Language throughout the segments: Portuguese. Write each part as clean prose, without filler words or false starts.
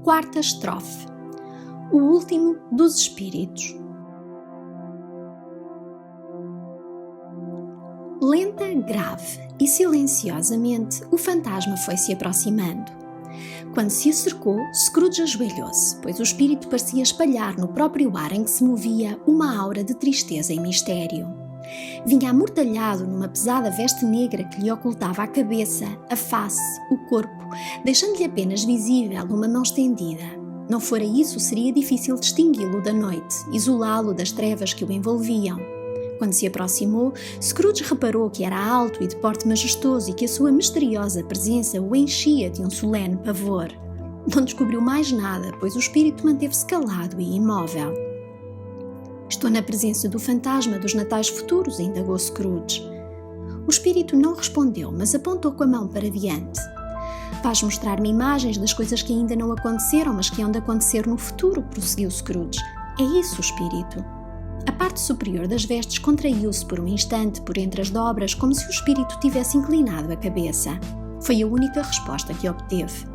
Quarta estrofe. O último dos espíritos. Lenta, grave e silenciosamente o fantasma foi-se aproximando. Quando se acercou, Scrooge ajoelhou-se, pois o espírito parecia espalhar no próprio ar em que se movia uma aura de tristeza e mistério. Vinha amortalhado numa pesada veste negra que lhe ocultava a cabeça, a face, o corpo, deixando-lhe apenas visível uma mão estendida. Não fora isso, seria difícil distingui-lo da noite, isolá-lo das trevas que o envolviam. Quando se aproximou, Scrooge reparou que era alto e de porte majestoso e que a sua misteriosa presença o enchia de um solene pavor. Não descobriu mais nada, pois o espírito manteve-se calado e imóvel. Estou na presença do fantasma dos natais futuros, indagou Scrooge. O espírito não respondeu, mas apontou com a mão para diante. Vais mostrar-me imagens das coisas que ainda não aconteceram, mas que hão de acontecer no futuro, prosseguiu Scrooge. É isso, espírito. A parte superior das vestes contraiu-se por um instante por entre as dobras, como se o espírito tivesse inclinado a cabeça. Foi a única resposta que obteve.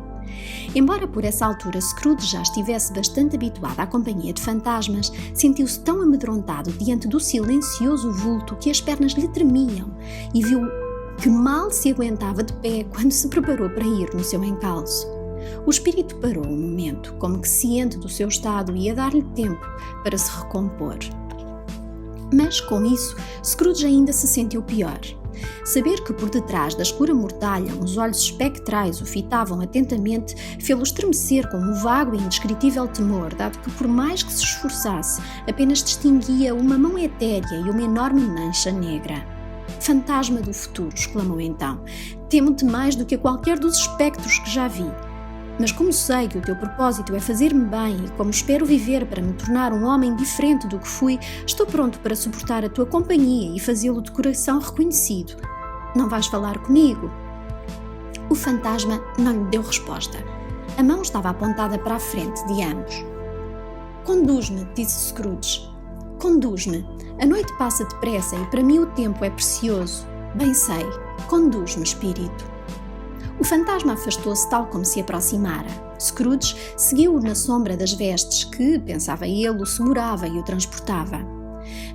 Embora por essa altura Scrooge já estivesse bastante habituado à companhia de fantasmas, sentiu-se tão amedrontado diante do silencioso vulto que as pernas lhe tremiam e viu que mal se aguentava de pé quando se preparou para ir no seu encalço. O espírito parou um momento, como que ciente do seu estado e a dar-lhe tempo para se recompor. Mas, com isso, Scrooge ainda se sentiu pior. Saber que por detrás da escura mortalha uns olhos espectrais o fitavam atentamente fê-lo estremecer com um vago e indescritível temor, dado que por mais que se esforçasse, apenas distinguia uma mão etérea e uma enorme mancha negra. Fantasma do futuro, exclamou então, temo-te mais do que a qualquer dos espectros que já vi. Mas como sei que o teu propósito é fazer-me bem e como espero viver para me tornar um homem diferente do que fui, estou pronto para suportar a tua companhia e fazê-lo de coração reconhecido. Não vais falar comigo? O fantasma não lhe deu resposta. A mão estava apontada para a frente de ambos. Conduz-me, disse Scrooge. Conduz-me. A noite passa depressa e para mim o tempo é precioso. Bem sei. Conduz-me, espírito. O fantasma afastou-se tal como se aproximara. Scrooge seguiu-o na sombra das vestes que, pensava ele, o segurava e o transportava.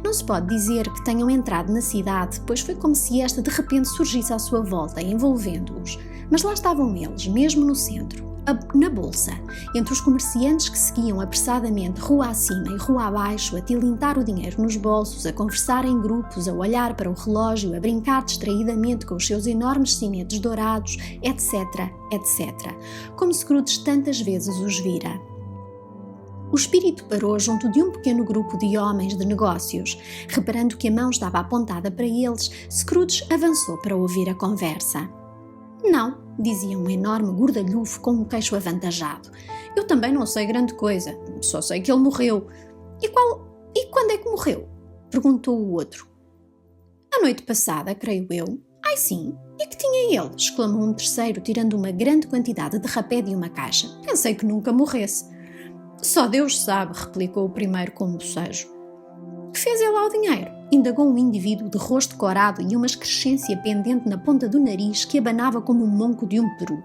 Não se pode dizer que tenham entrado na cidade, pois foi como se esta de repente surgisse à sua volta, envolvendo-os. Mas lá estavam eles, mesmo no centro, na bolsa, entre os comerciantes que seguiam apressadamente rua acima e rua abaixo, a tilintar o dinheiro nos bolsos, a conversar em grupos, a olhar para o relógio, a brincar distraidamente com os seus enormes sinetes dourados, etc., etc., como Scrooge tantas vezes os vira. O espírito parou junto de um pequeno grupo de homens de negócios. Reparando que a mão estava apontada para eles, Scrooge avançou para ouvir a conversa. Não, dizia um enorme gordalhufo com um queixo avantajado. Eu também não sei grande coisa, só sei que ele morreu. E quando é que morreu? Perguntou o outro. A noite passada, creio eu. Ai sim, e que tinha ele? Exclamou um terceiro, tirando uma grande quantidade de rapé de uma caixa. Pensei que nunca morresse. Só Deus sabe, replicou o primeiro com um bocejo. Que fez ele ao dinheiro? Indagou um indivíduo de rosto corado e uma excrescência pendente na ponta do nariz que abanava como um monco de um peru.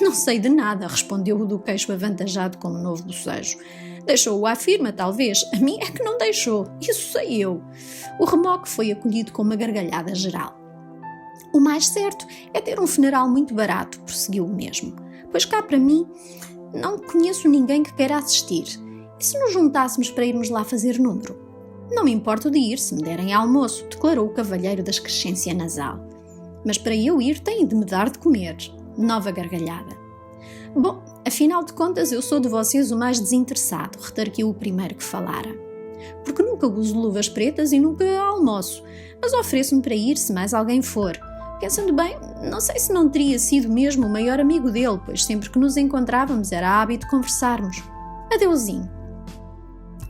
Não sei de nada, respondeu o do queixo avantajado com um novo bocejo. Deixou-o à firma, talvez. A mim é que não deixou. Isso sei eu. O remoque foi acolhido com uma gargalhada geral. O mais certo é ter um funeral muito barato, prosseguiu o mesmo. Pois cá para mim, não conheço ninguém que queira assistir. E se nos juntássemos para irmos lá fazer número? Não me importo de ir se me derem almoço, declarou o cavalheiro da excrescência nasal. Mas para eu ir têm de me dar de comer. Nova gargalhada. Bom, afinal de contas eu sou de vocês o mais desinteressado, retarquiu o primeiro que falara. Porque nunca uso luvas pretas e nunca almoço, mas ofereço-me para ir se mais alguém for. Pensando bem, não sei se não teria sido mesmo o maior amigo dele, pois sempre que nos encontrávamos era hábito conversarmos. Adeusinho.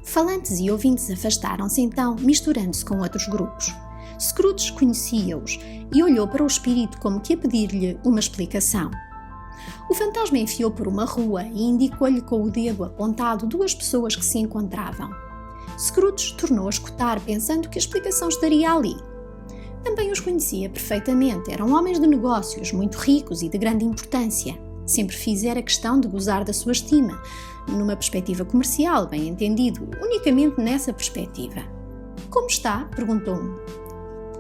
Falantes e ouvintes afastaram-se então, misturando-se com outros grupos. Scrooge conhecia-os e olhou para o espírito como que a pedir-lhe uma explicação. O fantasma enfiou por uma rua e indicou-lhe com o dedo apontado duas pessoas que se encontravam. Scrooge tornou a escutar, pensando que a explicação estaria ali. Também os conhecia perfeitamente, eram homens de negócios, muito ricos e de grande importância. Sempre fizera questão de gozar da sua estima, numa perspectiva comercial, bem entendido, unicamente nessa perspectiva. Como está? Perguntou um.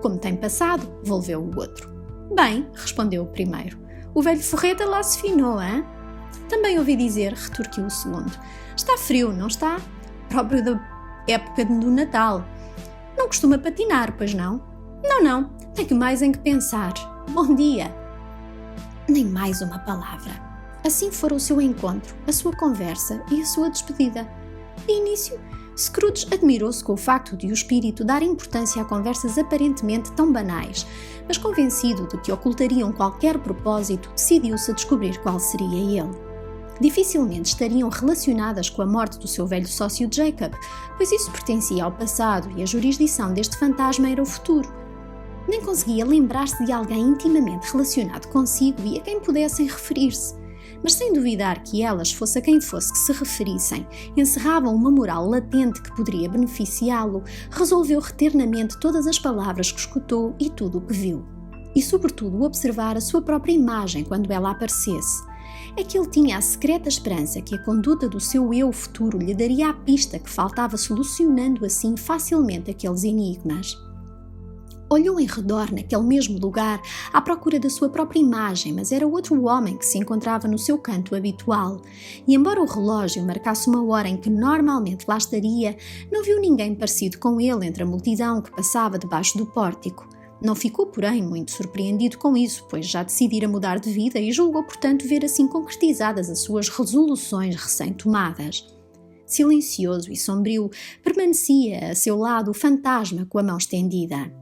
Como tem passado? Volveu o outro. Bem, respondeu o primeiro. O velho forreta lá se finou, hein? Também ouvi dizer, retorquiu o segundo. Está frio, não está? Próprio da época do Natal. Não costuma patinar, pois não? Não, tenho mais em que pensar. Bom dia. Nem mais uma palavra. Assim fora o seu encontro, a sua conversa e a sua despedida. De início, Scrooge admirou-se com o facto de o espírito dar importância a conversas aparentemente tão banais, mas convencido de que ocultariam qualquer propósito, decidiu-se a descobrir qual seria ele. Dificilmente estariam relacionadas com a morte do seu velho sócio Jacob, pois isso pertencia ao passado e a jurisdição deste fantasma era o futuro. Nem conseguia lembrar-se de alguém intimamente relacionado consigo e a quem pudessem referir-se. Mas sem duvidar que elas, fosse a quem fosse que se referissem, encerravam uma moral latente que poderia beneficiá-lo, resolveu reter na mente todas as palavras que escutou e tudo o que viu. E sobretudo observar a sua própria imagem quando ela aparecesse. É que ele tinha a secreta esperança que a conduta do seu eu futuro lhe daria a pista que faltava, solucionando assim facilmente aqueles enigmas. Olhou em redor naquele mesmo lugar à procura da sua própria imagem, mas era outro homem que se encontrava no seu canto habitual. E embora o relógio marcasse uma hora em que normalmente lá estaria, não viu ninguém parecido com ele entre a multidão que passava debaixo do pórtico. Não ficou, porém, muito surpreendido com isso, pois já decidira mudar de vida e julgou, portanto, ver assim concretizadas as suas resoluções recém-tomadas. Silencioso e sombrio, permanecia a seu lado o fantasma com a mão estendida.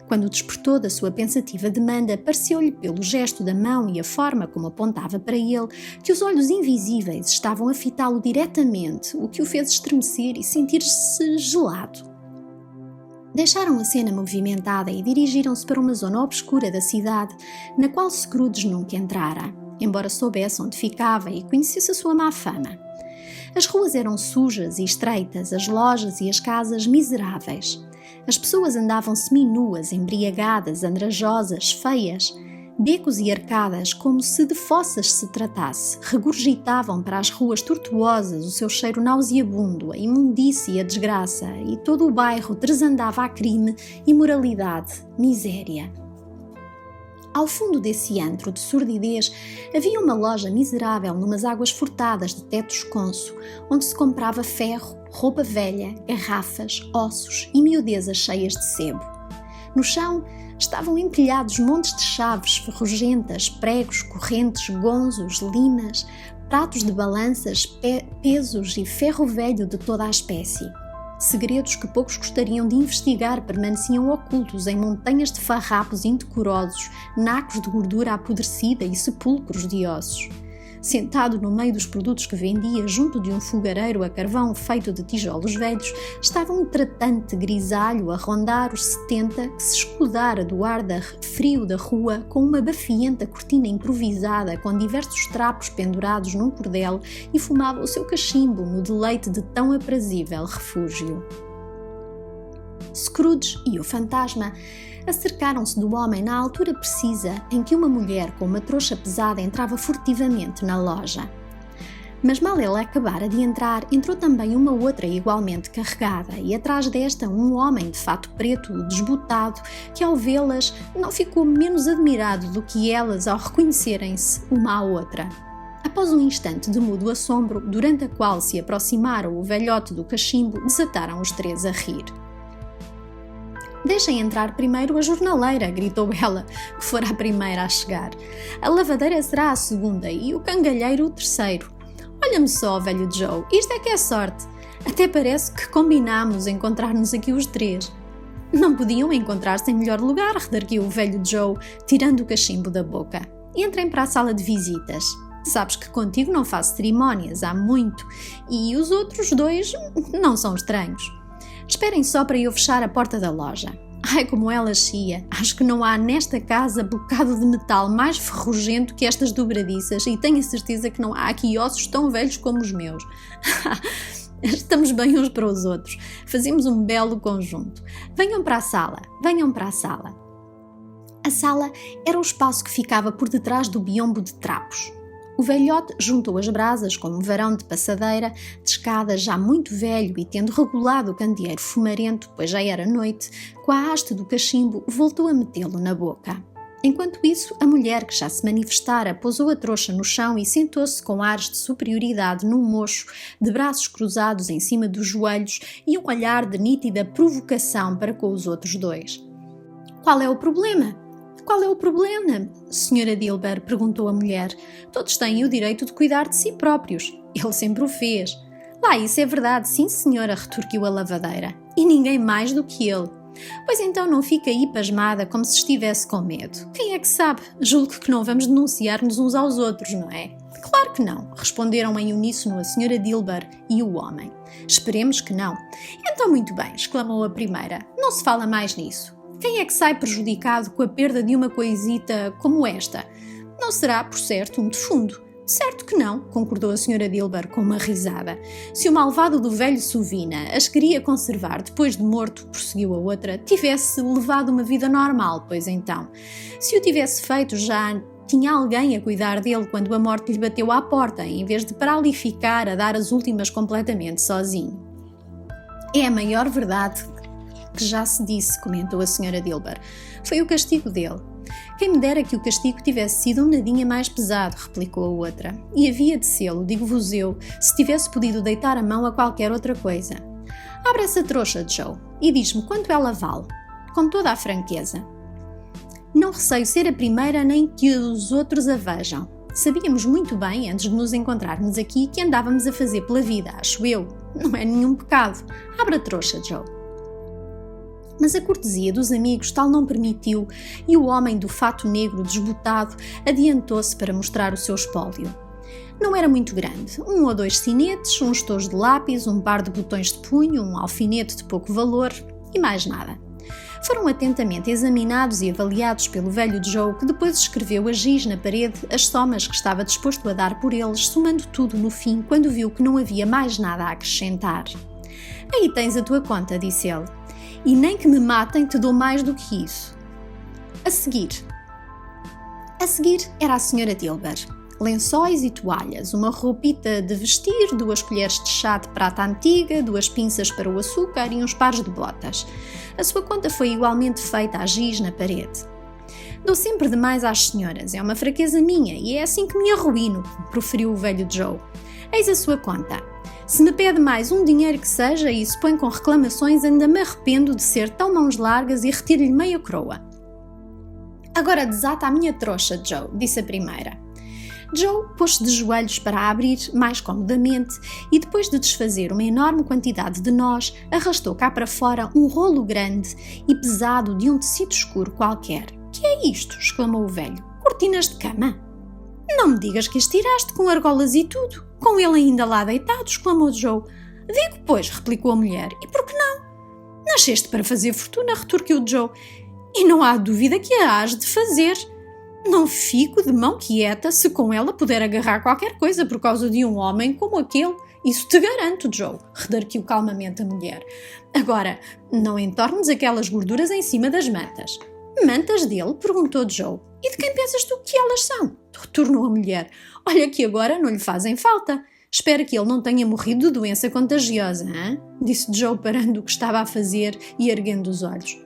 Quando despertou da sua pensativa demanda, pareceu-lhe pelo gesto da mão e a forma como apontava para ele que os olhos invisíveis estavam a fitá-lo diretamente, o que o fez estremecer e sentir-se gelado. Deixaram a cena movimentada e dirigiram-se para uma zona obscura da cidade, na qual Scrooge nunca entrara, embora soubesse onde ficava e conhecesse a sua má fama. As ruas eram sujas e estreitas, as lojas e as casas miseráveis. As pessoas andavam seminuas, embriagadas, andrajosas, feias. Becos e arcadas, como se de fossas se tratasse, regurgitavam para as ruas tortuosas o seu cheiro nauseabundo, a imundície e a desgraça, e todo o bairro tresandava a crime, imoralidade, miséria. Ao fundo desse antro de sordidez havia uma loja miserável numas águas furtadas de teto esconso, onde se comprava ferro, roupa velha, garrafas, ossos e miudezas cheias de sebo. No chão estavam empilhados montes de chaves ferrugentas, pregos, correntes, gonzos, limas, pratos de balanças, pesos e ferro velho de toda a espécie. Segredos que poucos gostariam de investigar permaneciam ocultos em montanhas de farrapos indecorosos, nacos de gordura apodrecida e sepulcros de ossos. Sentado no meio dos produtos que vendia, junto de um fogareiro a carvão feito de tijolos velhos, estava um tratante grisalho a rondar os 70 que se escudara do ar frio da rua com uma bafienta cortina improvisada com diversos trapos pendurados num cordel e fumava o seu cachimbo no deleite de tão aprazível refúgio. Scrooge e o fantasma acercaram-se do homem na altura precisa em que uma mulher com uma trouxa pesada entrava furtivamente na loja. Mas mal ela acabara de entrar, entrou também uma outra igualmente carregada, e atrás desta um homem de fato preto, desbotado, que ao vê-las não ficou menos admirado do que elas ao reconhecerem-se uma à outra. Após um instante de mudo assombro, durante a qual se aproximaram o velhote do cachimbo, desataram os três a rir. «Deixem entrar primeiro a jornaleira», gritou ela, que fora a primeira a chegar. «A lavadeira será a segunda e o cangalheiro o terceiro. Olha-me só, velho Joe, isto é que é sorte. Até parece que combinámos encontrar-nos aqui os três». «Não podiam encontrar-se em melhor lugar», redarguiu o velho Joe, tirando o cachimbo da boca. «Entrem para a sala de visitas. Sabes que contigo não faço cerimónias há muito e os outros dois não são estranhos. Esperem só para eu fechar a porta da loja. Ai, como ela chia! Acho que não há nesta casa bocado de metal mais ferrugento que estas dobradiças e tenho a certeza que não há aqui ossos tão velhos como os meus. Estamos bem uns para os outros. Fazemos um belo conjunto. Venham para a sala, venham para a sala». A sala era o espaço que ficava por detrás do biombo de trapos. O velhote juntou as brasas como um varão de passadeira, de escada já muito velho e tendo regulado o candeeiro fumarento, pois já era noite, com a haste do cachimbo voltou a metê-lo na boca. Enquanto isso, a mulher, que já se manifestara, pousou a trouxa no chão e sentou-se com ares de superioridade num mocho, de braços cruzados em cima dos joelhos e um olhar de nítida provocação para com os outros dois. "Qual é o problema? Qual é o problema, Sra. Dilber?" perguntou a mulher. "Todos têm o direito de cuidar de si próprios. Ele sempre o fez." "Lá, isso é verdade, sim senhora", retorquiu a lavadeira. "E ninguém mais do que ele." "Pois então não fica aí pasmada como se estivesse com medo. Quem é que sabe? Julgo que não vamos denunciar-nos uns aos outros, não é?" "Claro que não", responderam em uníssono a Sra. Dilber e o homem. "Esperemos que não." "Então muito bem", exclamou a primeira. "Não se fala mais nisso. Quem é que sai prejudicado com a perda de uma coisita como esta? Não será, por certo, um defunto." "Certo que não", concordou a Sra. Dilber com uma risada. "Se o malvado do velho Sovina as queria conservar depois de morto", prosseguiu a outra, "tivesse levado uma vida normal, pois então. Se o tivesse feito, já tinha alguém a cuidar dele quando a morte lhe bateu à porta, em vez de para ali ficar a dar as últimas completamente sozinho." "É a maior verdade que já se disse", comentou a Sra. Dilber. "Foi o castigo dele." "Quem me dera que o castigo tivesse sido um nadinha mais pesado", replicou a outra. "E havia de sê-lo, digo-vos eu, se tivesse podido deitar a mão a qualquer outra coisa. Abre essa trouxa, Joe, e diz-me quanto ela vale, com toda a franqueza. Não receio ser a primeira nem que os outros a vejam. Sabíamos muito bem, antes de nos encontrarmos aqui, que andávamos a fazer pela vida, acho eu. Não é nenhum pecado. Abre a trouxa, Joe." Mas a cortesia dos amigos tal não permitiu e o homem do fato negro desbotado adiantou-se para mostrar o seu espólio. Não era muito grande, 1 ou 2 sinetes, uns tojos de lápis, um par de botões de punho, um alfinete de pouco valor e mais nada. Foram atentamente examinados e avaliados pelo velho Joe, que depois escreveu a giz na parede as somas que estava disposto a dar por eles, somando tudo no fim quando viu que não havia mais nada a acrescentar. "Aí tens a tua conta", disse ele. "E nem que me matem te dou mais do que isso." A seguir era a Sra. Dilber. Lençóis e toalhas, uma roupita de vestir, 2 colheres de chá de prata antiga, 2 pinças para o açúcar e uns pares de botas. A sua conta foi igualmente feita a giz na parede. "Dou sempre demais às senhoras, é uma fraqueza minha e é assim que me arruíno", proferiu o velho Joe. "Eis a sua conta. Se me pede mais um dinheiro que seja e se põe com reclamações, ainda me arrependo de ser tão mãos largas e retiro-lhe meia coroa." "Agora desata a minha trouxa, Joe", disse a primeira. Joe pôs-se de joelhos para a abrir mais comodamente e, depois de desfazer uma enorme quantidade de nós, arrastou cá para fora um rolo grande e pesado de um tecido escuro qualquer. "Que é isto?", exclamou o velho. "Cortinas de cama?" "Não me digas que as tiraste com argolas e tudo, com ele ainda lá deitado", exclamou Joe. "Digo, pois", replicou a mulher. "E por que não?" "Nasceste para fazer fortuna", retorquiu Joe. "E não há dúvida que a hás de fazer. Não fico de mão quieta se com ela puder agarrar qualquer coisa por causa de um homem como aquele. Isso te garanto, Joe", redarquiu calmamente a mulher. "Agora, não entornes aquelas gorduras em cima das mantas." "Mantas dele?", perguntou Joe. "E de quem pensas tu que elas são?", retornou a mulher. "Olha que agora não lhe fazem falta. Espero que ele não tenha morrido de doença contagiosa, hein?", disse Joe parando o que estava a fazer e erguendo os olhos.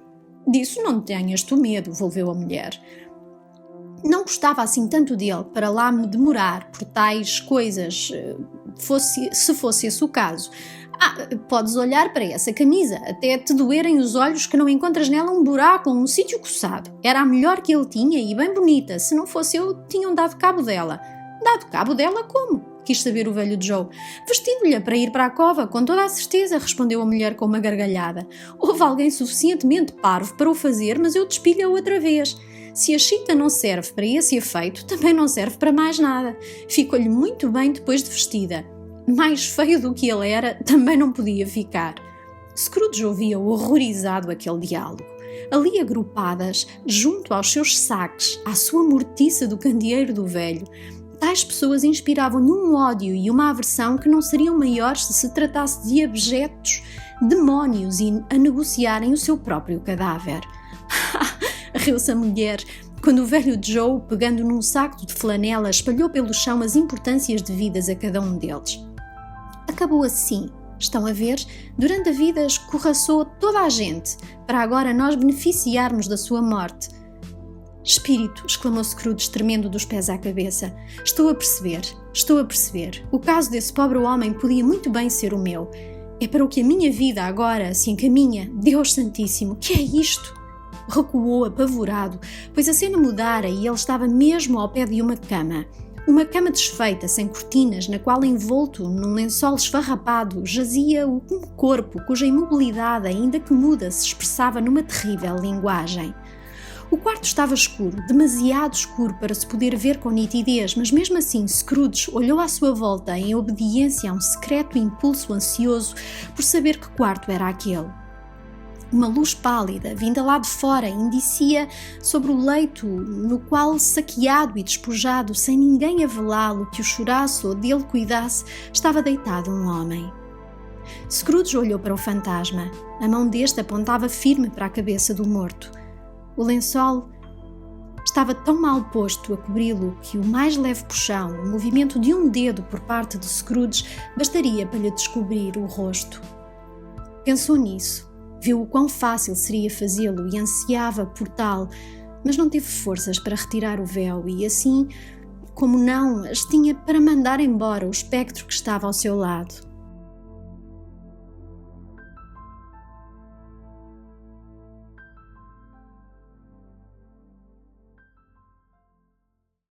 "Disso não tenhas tu medo", volveu a mulher. "Não gostava assim tanto dele para lá me demorar por tais coisas, se fosse esse o caso. Podes olhar para essa camisa, até te doerem os olhos que não encontras nela um buraco ou um sítio coçado. Era a melhor que ele tinha e bem bonita, se não fosse eu, tinham dado cabo dela." "Dado cabo dela como?", quis saber o velho Joe. "Vestindo-lhe para ir para a cova, com toda a certeza", respondeu a mulher com uma gargalhada. "Houve alguém suficientemente parvo para o fazer, mas eu despigo-a outra vez. Se a chita não serve para esse efeito, também não serve para mais nada. Ficou-lhe muito bem depois de vestida. Mais feio do que ele era, também não podia ficar." Scrooge ouvia horrorizado aquele diálogo. Ali agrupadas, junto aos seus saques, à sua mortiça do candeeiro do velho, tais pessoas inspiravam-lhe um ódio e uma aversão que não seriam maiores se se tratasse de abjetos demónios a negociarem o seu próprio cadáver. Riu-se a mulher. quando o velho Joe, pegando num saco de flanela, espalhou pelo chão as importâncias devidas a cada um deles. Acabou assim. Estão a ver? Durante a vida escorraçou toda a gente, para agora nós beneficiarmos da sua morte. Espírito, exclamou Scrooge, tremendo dos pés à cabeça. Estou a perceber. O caso desse pobre homem podia muito bem ser o meu. É para o que a minha vida agora se encaminha. Deus Santíssimo, que é isto? Recuou apavorado, pois a cena mudara e ele estava mesmo ao pé de uma cama. Uma cama desfeita, sem cortinas, na qual, envolto num lençol esfarrapado, jazia um corpo cuja imobilidade, ainda que muda, se expressava numa terrível linguagem. O quarto estava escuro, demasiado escuro para se poder ver com nitidez, mas mesmo assim Scrooge olhou à sua volta em obediência a um secreto impulso ansioso por saber que quarto era aquele. Uma luz pálida, vinda lá de fora, indicia sobre o leito no qual, saqueado e despojado, sem ninguém a velá-lo, que o chorasse ou dele cuidasse, estava deitado um homem. Scrooge olhou para o fantasma. A mão deste apontava firme para a cabeça do morto. O lençol estava tão mal posto a cobri-lo que o mais leve puxão, o movimento de um dedo por parte de Scrooge, bastaria para lhe descobrir o rosto. Pensou nisso. Viu o quão fácil seria fazê-lo e ansiava por tal, mas não teve forças para retirar o véu e assim, como não, as tinha para mandar embora o espectro que estava ao seu lado.